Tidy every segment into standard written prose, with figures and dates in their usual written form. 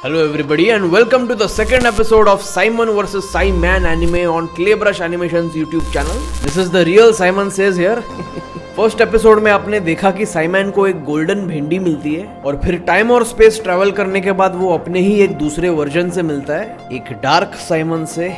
Hello everybody and welcome to the second episode of Simon vs. Simon anime on Claybrush Animations YouTube channel. This is the real Simon Says here. First episode में आपने देखा कि Simon को एक golden भिंडी मिलती है और फिर टाइम और स्पेस ट्रैवल करने के बाद वो अपने ही एक दूसरे वर्जन से मिलता है, एक डार्क साइमन से।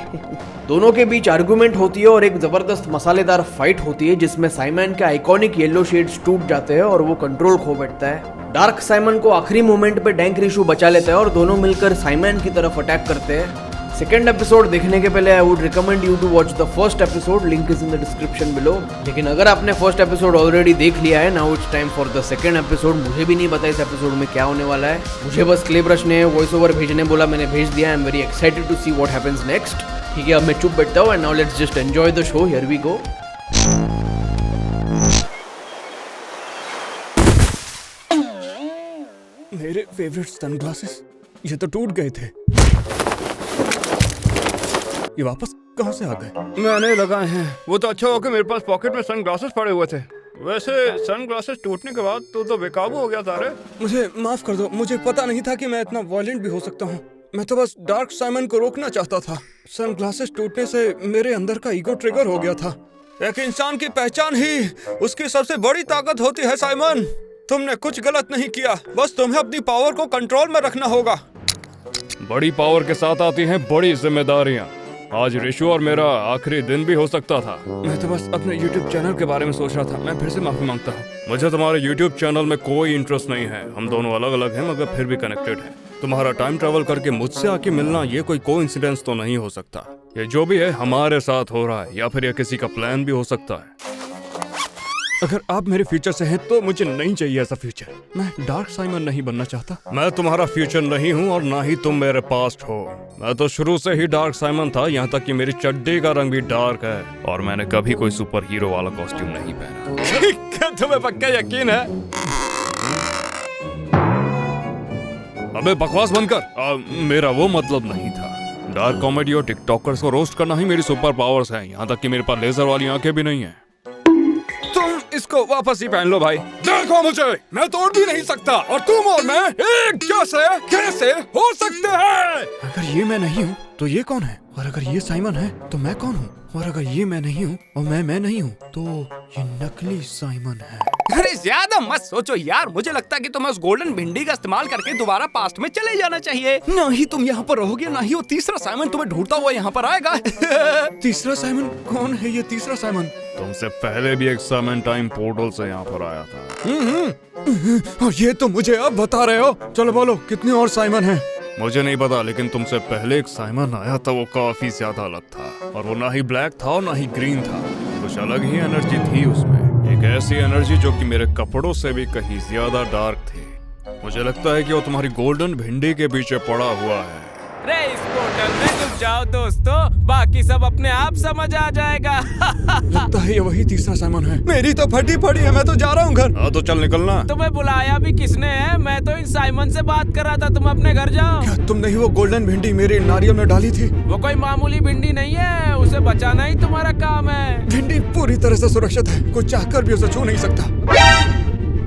दोनों के बीच आर्गुमेंट होती है और एक जबरदस्त मसालेदार फाइट होती है जिसमें साइमन के आइकॉनिक येलो शेड्स टूट जाते हैं और वो कंट्रोल खो बैठता है। डार्क साइमन को आखिरी मोमेंट पे डैंक रिशु बचा लेता है और दोनों मिलकर साइमन की तरफ अटैक करते हैं। सेकेंड एपिसोड देखने के पहले I would recommend you to watch the first episode, link is in the description below. लेकिन अगर आपने फर्स्ट एपिसोड ऑलरेडी देख लिया है, now it's time for the second episode. मुझे भी नहीं पता इस एपिसोड में क्या होने वाला है, मुझे बस क्लेब्रश ने वॉइस ओवर भेजने बोला, मैंने भेज दिया। I am very excited to see what happens next. ठीक है, अब मैं चुप बैठता हूँ and now let's just enjoy the show. Here we go. मेरे फेवरेट सनग्लासेस ये तो टूट गए थे, ये वापस कहाँ से आ गए? मैंने लगाए हैं। वो तो अच्छा हो कि मेरे पास पॉकेट में सनग्लासेस पड़े हुए थे। वैसे सनग्लासेस टूटने के बाद तो बेकाबू हो गया था रे। मुझे माफ कर दो, मुझे पता नहीं था कि मैं इतना वायलेंट भी हो सकता हूँ। मैं तो बस डार्क साइमन को रोकना चाहता था। सनग्लासेस टूटने से मेरे अंदर का ईगो ट्रिगर हो गया था। एक इंसान की पहचान ही उसकी सबसे बड़ी ताकत होती है साइमन। तुमने कुछ गलत नहीं किया, बस तुम्हें अपनी पावर को कंट्रोल में रखना होगा। बड़ी पावर के साथ आती हैं बड़ी जिम्मेदारियां। आज रिशु और मेरा आखिरी दिन भी हो सकता था। मैं तो बस अपने YouTube चैनल के बारे में सोच रहा था। मैं फिर से माफी मांगता हूँ। मुझे तुम्हारे YouTube चैनल में कोई इंटरेस्ट नहीं है। हम दोनों अलग अलग हैं मगर फिर भी कनेक्टेड हैं। तुम्हारा टाइम ट्रेवल करके मुझसे आके मिलना ये कोई कोइंसिडेंस तो नहीं हो सकता। ये जो भी है हमारे साथ हो रहा है, या फिर ये किसी का प्लान भी हो सकता है। अगर आप मेरे फ्यूचर से हैं तो मुझे नहीं चाहिए ऐसा फ्यूचर। मैं डार्क साइमन नहीं बनना चाहता। मैं तुम्हारा फ्यूचर नहीं हूँ और ना ही तुम मेरे पास्ट हो। मैं तो शुरू से ही डार्क साइमन था, यहाँ तक कि मेरी चड्डी का रंग भी डार्क है और मैंने कभी कोई सुपर हीरो वाला कॉस्ट्यूम नहीं पहना। तुम्हें पक्का यकीन है? अबे बकवास बंद कर। मेरा वो मतलब नहीं था। डार्क कॉमेडी और टिकटॉकर्स को रोस्ट करना ही मेरी सुपर पावर्स है। यहाँ तक कि मेरे पास लेजर वाली आंखें भी नहीं है। इसको वापस ही पहन लो भाई। देखो मुझे, मैं तोड़ भी नहीं सकता और तुम और मैं एक जैसे कैसे हो सकते हैं? अगर ये मैं नहीं हूँ तो ये कौन है? और अगर ये साइमन है तो मैं कौन हूँ? और अगर ये मैं नहीं हूँ और मैं नहीं हूँ तो ये नकली साइमन है। अरे ज्यादा मत सोचो यार, मुझे लगता है कि तुम्हें उस गोल्डन भिंडी का इस्तेमाल करके दोबारा पास्ट में चले जाना चाहिए। ना ही तुम यहाँ पर रहोगे, ना ही वो तीसरा साइमन तुम्हें ढूंढता हुआ यहाँ पर आएगा। तीसरा साइमन कौन है? ये तीसरा साइमन तुमसे पहले भी एक साइमन टाइम पोर्टल से यहाँ पर आया था। और ये तो मुझे अब बता रहे हो? चलो बोलो, कितने और साइमन हैं? मुझे नहीं पता, लेकिन तुमसे पहले एक साइमन आया था, वो काफी ज्यादा अलग था और वो ना ही ब्लैक था और ना ही ग्रीन था। कुछ अलग ही एनर्जी थी उसमें, एक ऐसी एनर्जी जो कि मेरे कपड़ों से भी कहीं ज्यादा डार्क थी। मुझे लगता है कि वो तुम्हारी गोल्डन भिंडी के पीछे पड़ा हुआ है। रे इस पोर्टल में घुस जाओ दोस्तों, बाकी सब अपने आप समझ आ जाएगा। लगता है ये वही तीसरा साइमन है। मेरी तो फटी पड़ी है, मैं तो जा रहा हूँ घर। हाँ तो चल निकलना। तुम्हें बुलाया भी किसने है? मैं तो इन साइमन से बात कर रहा था, तुम अपने घर जाओ। क्या तुमने ही वो गोल्डन भिंडी मेरे नारियल में डाली थी? वो कोई मामूली भिंडी नहीं है, उसे बचाना ही तुम्हारा काम है। भिंडी पूरी तरह से सुरक्षित है, कोई चाहकर भी उसे छू नहीं सकता।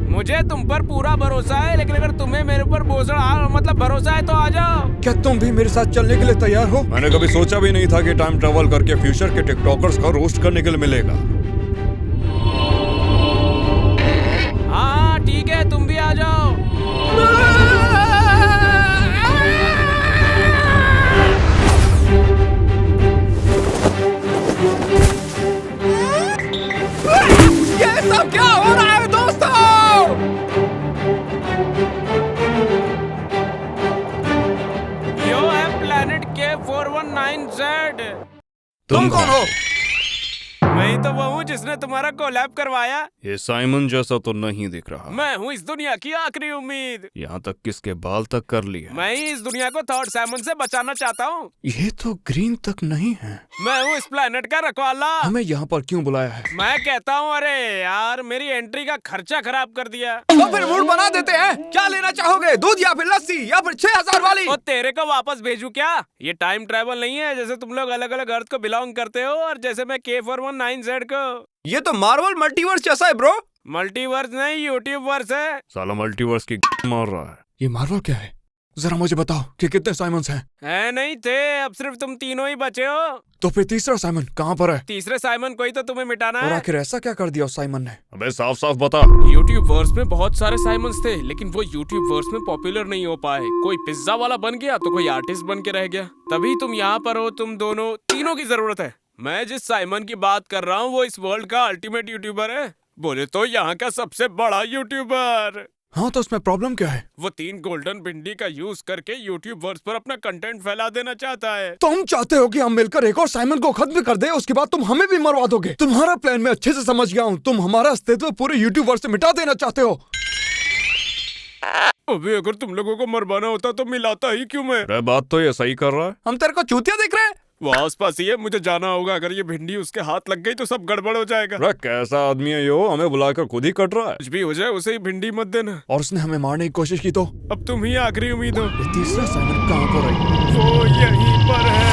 मुझे तुम पर पूरा भरोसा है, लेकिन अगर तुम्हें मेरे ऊपर भरोसा है तो आ जाओ। क्या तुम भी मेरे साथ चलने के लिए तैयार हो? मैंने कभी सोचा भी नहीं था कि टाइम ट्रेवल करके फ्यूचर के टिकटॉकर्स को रोस्ट करने के लिए मिलेगा। हाँ ठीक है, तुम भी आ जाओ। ये सब क्या हो रहा है दोस्तों? यो है प्लैनेट K419Z। तुम कौन हो? मैं ही तो वो हूँ जिसने तुम्हारा कोलैब करवाया। ये साइमन जैसा तो नहीं दिख रहा। मैं हूँ इस दुनिया की आखिरी उम्मीद। यहाँ तक किसके बाल तक कर लिए। मैं ही इस दुनिया को थर्ड साइमन से बचाना चाहता हूँ। ये तो ग्रीन तक नहीं है। मैं हूँ इस प्लेनेट का रखवाला। हमें यहाँ पर क्यों बुलाया है? मैं कहता हूँ, अरे यार मेरी एंट्री का खर्चा खराब कर दिया। तो फिर मूड बना देते हैं। क्या लेना चाहोगे, दूध या फिर लस्सी या फिर 6000 वाली? और तेरे को वापस भेजू क्या? ये टाइम ट्रेवल नहीं है जैसे तुम लोग अलग अलग अर्थ को बिलोंग करते हो और जैसे मैं K419Z को। ये तो मार्वल मल्टीवर्स जैसा है ब्रो। मल्टीवर्स नहीं, यूट्यूब वर्स है। साला मल्टीवर्स की मार रहा है। ये मार्वल क्या है? जरा मुझे बताओ कि कितने साइमन्स हैं? है नहीं थे, अब सिर्फ तुम तीनों ही बचे हो। तो फिर तीसरा साइमन कहाँ पर है? तीसरे साइमन को ही तो तुम्हें मिटाना और है। आखिर ऐसा क्या कर दिया उस साइमन ने? अबे साफ साफ बता। यूट्यूब वर्स में बहुत सारे साइमन्स थे, लेकिन वो यूट्यूब वर्स में पॉपुलर नहीं हो पाए। कोई पिज्जा वाला बन गया तो कोई आर्टिस्ट बन के रह गया। तभी तुम यहाँ पर हो। तुम दोनों तीनों की जरूरत है। मैं जिस साइमन की बात कर रहा हूँ वो इस वर्ल्ड का अल्टीमेट यूट्यूबर है, बोले तो यहाँ का सबसे बड़ा यूट्यूबर। हाँ, तो उसमें प्रॉब्लम क्या है? वो 3 गोल्डन भिंडी का यूज करके यूट्यूब वर्स पर अपना कंटेंट फैला देना चाहता है। तुम चाहते हो कि हम मिलकर एक और साइमन को खत्म कर दे, उसके बाद तुम हमें भी मरवा दोगे? तुम्हारा प्लान मैं अच्छे से समझ गया हूँ। तुम हमारा अस्तित्व पूरे यूट्यूब वर्स से मिटा देना चाहते हो। अबे अगर तुम लोगों को मरवाना होता तो मिलाता ही क्यों मैं? अरे बात तो ये सही कर रहा है। हम तेरे को चूतिया दिख रहे हैं? वो आसपास ही है, मुझे जाना होगा। अगर ये भिंडी उसके हाथ लग गई तो सब गड़बड़ हो जाएगा। अरे कैसा आदमी है यो, हमें बुलाकर खुद ही कट रहा है। कुछ भी हो जाए उसे ही भिंडी मत देना। और उसने हमें मारने की कोशिश की तो? अब तुम ही आखिरी उम्मीद हो। ये तीसरा साइमन कहाँ पर है? वो यहीं पर है।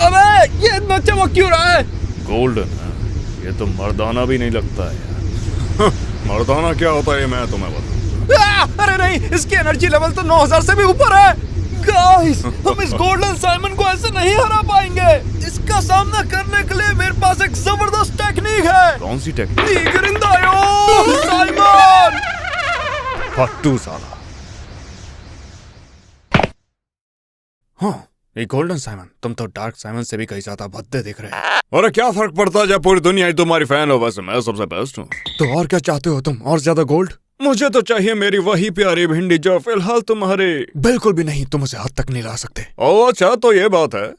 अबे ये इतना चमक क्यों रहा है? गोल्डन है, ये तो मर्दाना भी नहीं लगता है यार। मर्दाना क्या होता है ये मैं तुम्हें बताऊं। अरे नहीं, इसकी एनर्जी लेवल तो 9000 से भी ऊपर है। गाइस, हम इस गोल्डन साइमन को ऐसे नहीं हरा पाएंगे। इसका सामना करने के लिए मेरे पास एक जबरदस्त टेक्निक है। कौन सी टेक्निक? साइमन फट्टू साला। हाँ, ये गोल्डन साइमन, तुम तो डार्क साइमन से भी कहीं ज्यादा भद्दे दिख रहे हैं। अरे क्या फर्क पड़ता है जब पूरी दुनिया ही तुम्हारी फैन हो। वैसे मैं सबसे बेस्ट हूँ। तो और क्या चाहते हो तुम? और ज्यादा गोल्ड? मुझे तो चाहिए मेरी वही प्यारी भिंडी जो फिलहाल तुम्हारे। बिल्कुल भी नहीं, तुम उसे हाथ तक नहीं ला सकते। ओ अच्छा, तो ये बात है।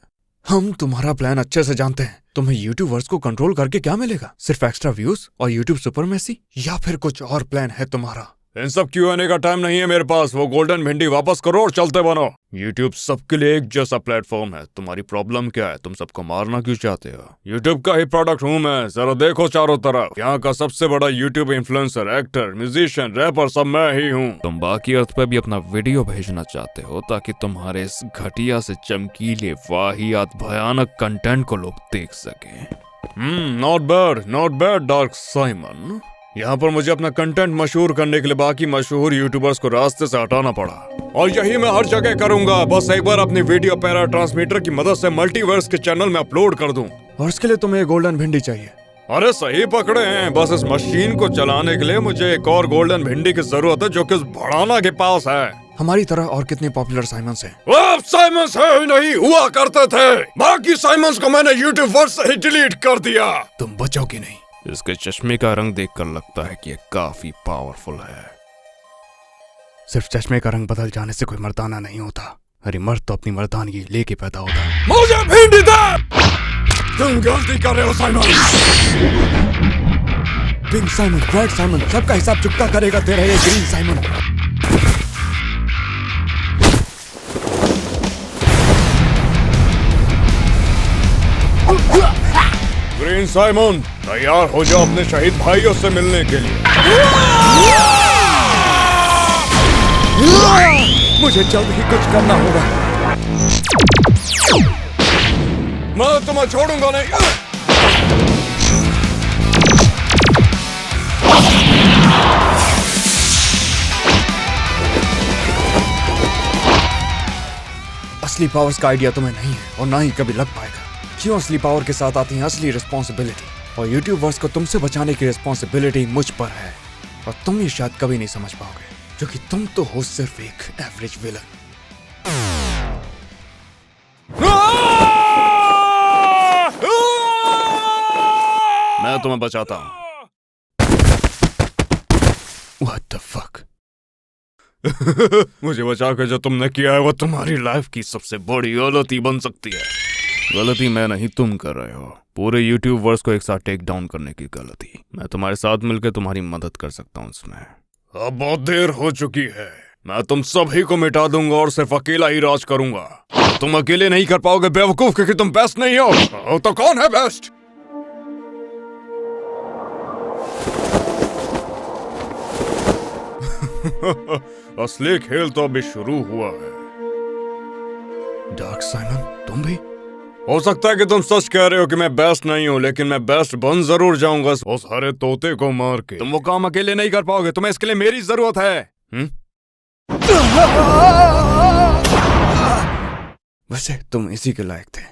हम तुम्हारा प्लान अच्छे से जानते हैं। तुम्हें यूट्यूबर्स को कंट्रोल करके क्या मिलेगा? सिर्फ एक्स्ट्रा व्यूज और यूट्यूब सुपरमेसी, या फिर कुछ और प्लान है तुम्हारा? इन सब क्यों आने का टाइम नहीं है मेरे पास। वो गोल्डन भिंडी वापस करो और चलते बनो। यूट्यूब सबके लिए एक जैसा प्लेटफॉर्म है। तुम्हारी प्रॉब्लम क्या है? तुम सबको मारना क्यों चाहते हो? यूट्यूब का ही प्रोडक्ट हूँ मैं। जरा देखो चारों तरफ, यहाँ का सबसे बड़ा YouTube influencer, actor, musician, rapper सब मैं ही हूँ। तुम बाकी अर्थ पे भी अपना वीडियो भेजना चाहते हो ताकि तुम्हारे इस घटिया से चमकीले वाहियात भयानक कंटेंट को लोग देख सके। Not bad dark Simon. यहाँ पर मुझे अपना कंटेंट मशहूर करने के लिए बाकी मशहूर यूट्यूबर्स को रास्ते से हटाना पड़ा, और यही मैं हर जगह करूंगा। बस एक बार अपनी वीडियो पैरा ट्रांसमीटर की मदद से मल्टीवर्स के चैनल में अपलोड कर दूं। और इसके लिए तुम्हें गोल्डन भिंडी चाहिए? अरे सही पकड़े हैं। बस इस मशीन को चलाने के लिए मुझे एक और गोल्डन भिंडी की जरूरत है जो कि उस भड़ाना के पास है। हमारी तरह और कितने पॉपुलर साइमन्स हैं? अब साइमन्स है ही नहीं, हुआ करते थे। बाकी साइमन्स को मैंने यूट्यूब वर्स से ही डिलीट कर दिया। तुम बचोगे नहीं। इसके चश्मे का रंग देखकर लगता है कि ये काफी पावरफुल है। सिर्फ चश्मे का रंग बदल जाने से कोई मर्दाना नहीं होता। अरे मर्द तो अपनी मर्दानगी लेके पैदा होता है। मुझे भिंडी दे। तुम गलती कर रहे हो Simon. Pink Simon, red Simon, सबका हिसाब चुकता करेगा तेरा ये ग्रीन साइमन। ग्रीन साइमन, तैयार हो जाओ अपने शहीद भाइयों से मिलने के लिए। मुझे जल्द ही कुछ करना होगा। मैं तुम्हें छोड़ूंगा नहीं। असली पावर्स का आइडिया तुम्हें नहीं है और ना ही कभी लग पाएगा। क्यों? असली पावर के साथ आती है असली रिस्पॉन्सिबिलिटी, और यूट्यूबर्स को तुमसे बचाने की रिस्पॉन्सिबिलिटी मुझ पर है। और तुम ये शायद कभी नहीं समझ पाओगे, क्योंकि तुम तो हो सिर्फ एक एवरेज विलन। मैं तुम्हें बचाता हूँ। What the fuck? मुझे बचा के जो तुमने किया है वो तुम्हारी लाइफ की सबसे बड़ी गलती बन सकती है। गलती मैं नहीं, तुम कर रहे हो। पूरे यूट्यूब वर्स को एक साथ टेक डाउन करने की गलती। मैं तुम्हारे साथ मिलकर तुम्हारी मदद कर सकता हूँ इसमें। अब बहुत देर हो चुकी है। मैं तुम सभी को मिटा दूंगा और सिर्फ अकेला ही राज करूंगा। तुम अकेले नहीं कर पाओगे बेवकूफ, क्योंकि तुम बेस्ट नहीं हो। तो कौन है बेस्ट? असली खेल तो अभी शुरू हुआ है। डार्क साइमन, तुम भी? हो सकता है कि तुम सच कह रहे हो कि मैं बेस्ट नहीं हूँ, लेकिन मैं बेस्ट बन जरूर जाऊंगा उस हरे तोते को मार के। तुम वो काम अकेले नहीं कर पाओगे, तुम्हें इसके लिए मेरी जरूरत है। वैसे तुम इसी के लायक थे।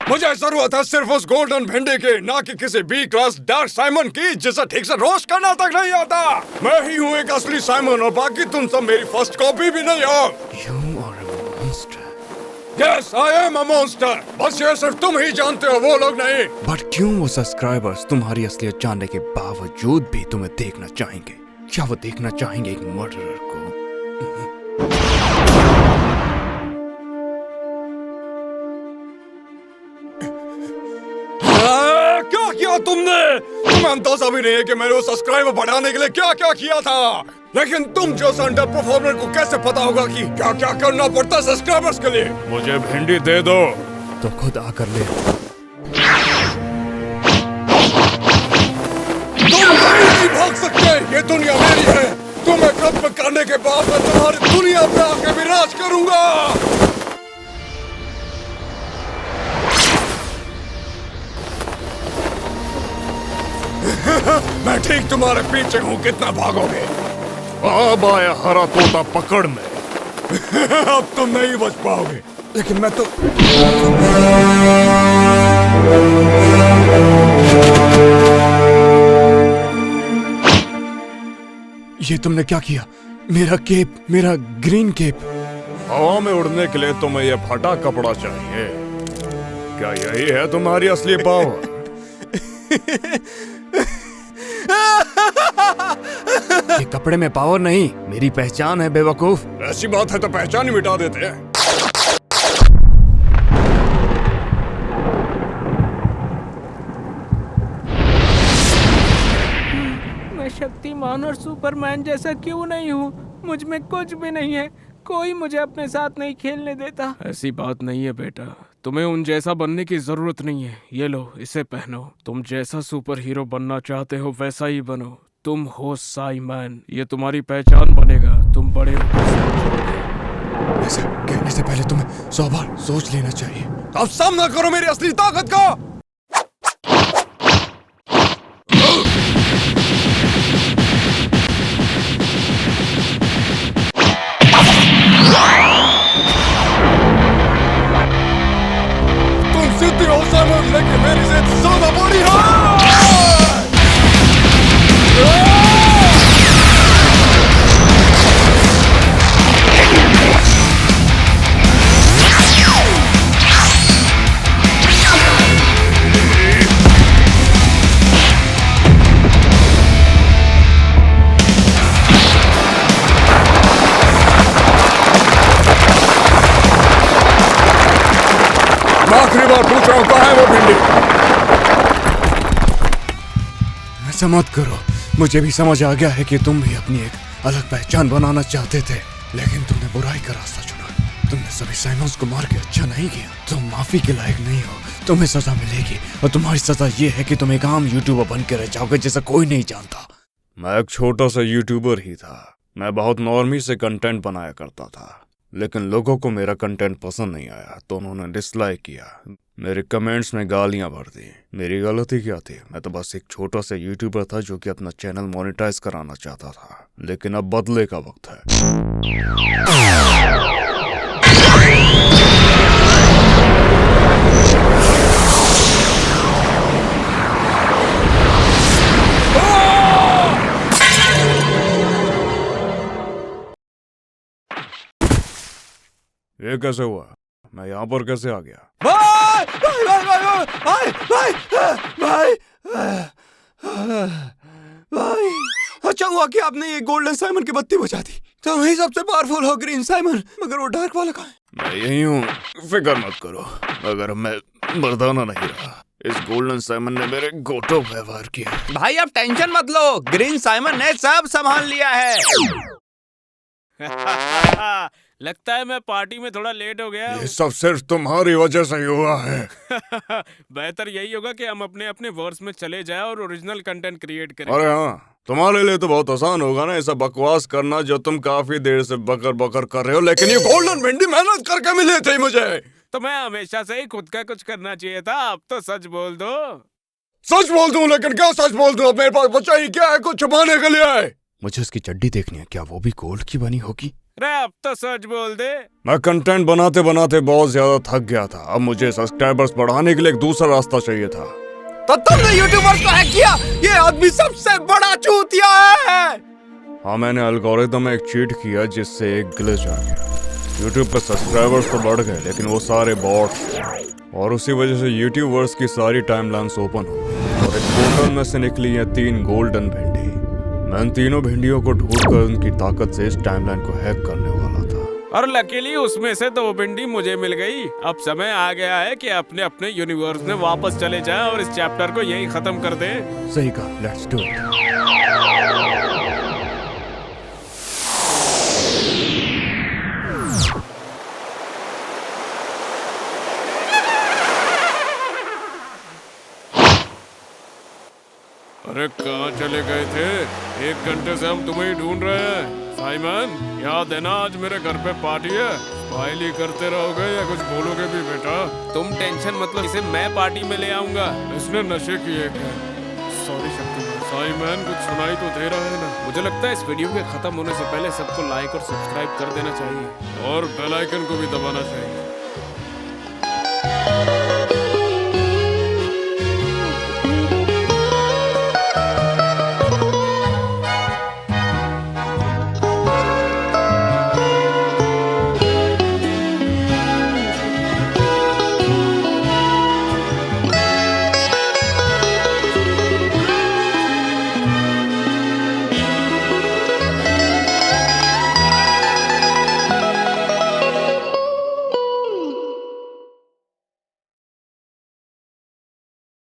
मुझे जरूरत है सिर्फ उस गोल्डन भिंडी की, ना कि किसी बी क्लास डार्क साइमन की जिसे ठीक से रोस्ट करना तक नहीं आता। मैं ही हूँ एक असली साइमन और बाकी तुम सब मेरी फर्स्ट कॉपी भी नहीं हो। You are a monster. Yes, I am a monster. बस ये सिर्फ तुम ही जानते हो, वो लोग नहीं। बट क्यों वो सब्सक्राइबर्स तुम्हारी असलियत जानने के बावजूद भी तुम्हें देखना चाहेंगे? क्या वो देखना चाहेंगे एक मर्डरर को? क्या किया तुमने? तुम्हें अंदाजा भी नहीं है कि मैंने वो सब्सक्राइबर बढ़ाने के लिए क्या क्या किया था। लेकिन तुम जैसे अंडर परफॉर्मर को कैसे पता होगा कि क्या क्या करना पड़ता है सब्सक्राइबर्स के लिए? मुझे भिंडी दे दो तो खुद आकर ले। तुम कहीं नहीं भाग सकते, ये दुनिया मेरी है। तुम्हें खत्म करने के बाद मैं तुम्हारी दुनिया पे आके भी राज करूंगा। मैं ठीक तुम्हारे पीछे हूँ, कितना भागोगे? अब आया हरा तोता पकड़ में। अब तुम नहीं बच पाओगे। लेकिन मैं तो ये तुमने क्या किया? मेरा केप, मेरा ग्रीन केप। हवा में उड़ने के लिए तुम्हें यह फटा कपड़ा चाहिए। क्या यही है तुम्हारी असली पावर? ये कपड़े में पावर नहीं, मेरी पहचान है बेवकूफ। ऐसी बात है तो पहचान ही मिटा देते हैं। मैं शक्तिमान और सुपरमैन जैसा क्यों नहीं हूँ? मुझ में कुछ भी नहीं है, कोई मुझे अपने साथ नहीं खेलने देता। ऐसी बात नहीं है बेटा, तुम्हें उन जैसा बनने की जरूरत नहीं है। ये लो, इसे पहनो। तुम जैसा सुपर हीरो बनना चाहते हो वैसा ही बनो। तुम हो साइमन, ये तुम्हारी पहचान बनेगा। तुम बड़े हो। ऐसा कहने से पहले तुम्हें 100 बार सोच लेना चाहिए। अब सामना करो मेरी असली ताकत का। तुम सिद्धि हो साइमन, लेकिन मेरी से ज्यादा बड़ी है। आखिरी बार पूछ रहा हूँ, कहाँ है वो भिंडी? ऐसा मत करो। मुझे भी समझ आ गया है कि तुम भी अपनी एक अलग पहचान बनाना चाहते थे, लेकिन तुमने बुराई का रास्ता चुना। तुमने सभी साइमन्स को मार के अच्छा नहीं किया। तुम माफी के लायक नहीं हो। तुम्हें सजा मिलेगी, और तुम्हारी सजा ये है कि तुम एक आम यूट्यूबर बन के रह जाओगे जैसा कोई नहीं जानता। मैं एक छोटा सा यूट्यूबर ही था। मैं बहुत नॉर्मी से कंटेंट बनाया करता था, लेकिन लोगों को मेरा कंटेंट पसंद नहीं आया तो उन्होंने डिसलाइक किया। मेरे कमेंट्स में गालियां भर दी। मेरी गलती क्या थी? मैं तो बस एक छोटा सा यूट्यूबर था जो कि अपना चैनल मोनेटाइज कराना चाहता था। लेकिन अब बदले का वक्त है। ये कैसे हुआ? मैं यहाँ पर कैसे आ गया? भाई भाई भाई भाई भाई भाई भाई, अच्छा हुआ कि आपने ये गोल्डन साइमन की बत्ती बुझा दी। तुम ही सबसे पावरफुल हो ग्रीन साइमन, मगर वो डार्क वाला कहाँ है? मैं यही हूँ, फिक्र मत करो। मगर मैं मर्दाना नहीं रहा। इस गोल्डन साइमन ने मेरे गोटो व्यवहार किया। भाई आप टेंशन मत लो, ग्रीन साइमन ने सब संभाल लिया है। लगता है मैं पार्टी में थोड़ा लेट हो गया। ये सब सिर्फ तुम्हारी वजह से ही हुआ है। बेहतर यही होगा कि हम अपने अपने वर्स में चले जाएं और ओरिजिनल कंटेंट क्रिएट करें। अरे हाँ, तुम्हारे लिए तो बहुत आसान होगा ना ऐसा बकवास करना जो तुम काफी देर से बकर बकर कर रहे हो, लेकिन ये गोल्डन भिंडी मेहनत करके मिले थे मुझे। तो मैं हमेशा से ही खुद का कुछ करना चाहिए था, अब तो सच बोल दो। सच बोल दूं, लेकिन क्या सच बोल दूं? अब मेरे पास बचा ही क्या है कुछ छुपाने के लिए? मुझे इसकी चड्डी देखनी है, क्या वो भी गोल्ड की बनी होगी? रे अब तो सच बोल दे। मैं कंटेंट बनाते बनाते बहुत ज्यादा थक गया था। अब मुझे सब्सक्राइबर्स बढ़ाने के लिए एक दूसरा रास्ता चाहिए था। तो तुमने यूट्यूबर्स को हैक किया? ये आदमी सबसे बड़ा चूतिया है। हाँ, मैंने एल्गोरिथम में एक चीट किया जिससे एक ग्लिच आ गया। यूट्यूब पर सब्सक्राइबर्स तो बढ़ गए, लेकिन वो सारे बॉट्स थे, और उसी वजह से यूट्यूबर्स की सारी टाइमलाइंस ओपन हो गई और एक पोर्टल में से निकली हैं 3 गोल्डन भिंडी। मैं इन तीनों भिंडियों को ढूंढकर उनकी ताकत से इस टाइमलाइन को हैक करने वाला था। और लकीली उसमें से 2 भिंडी मुझे मिल गई। अब समय आ गया है कि अपने अपने यूनिवर्स में वापस चले जाएं और इस चैप्टर को यहीं खत्म कर दें। सही कहा, लेट्स डू इट। अरे कहाँ चले गए थे? 1 घंटे से हम तुम्हें ही ढूंढ रहे हैं। साइमन, याद है ना आज मेरे घर पे पार्टी है? स्माइल ही करते रहोगे या कुछ बोलोगे भी बेटा? तुम टेंशन मतलब, इसे मैं पार्टी में ले आऊंगा। इसने नशे किए क्या? सॉरी शक्तिमान। साइमन, कुछ सुनाई तो दे रहा है ना? मुझे लगता है इस वीडियो के खत्म होने से पहले सबको लाइक और सब्सक्राइब कर देना चाहिए और बेल आइकन को भी दबाना चाहिए।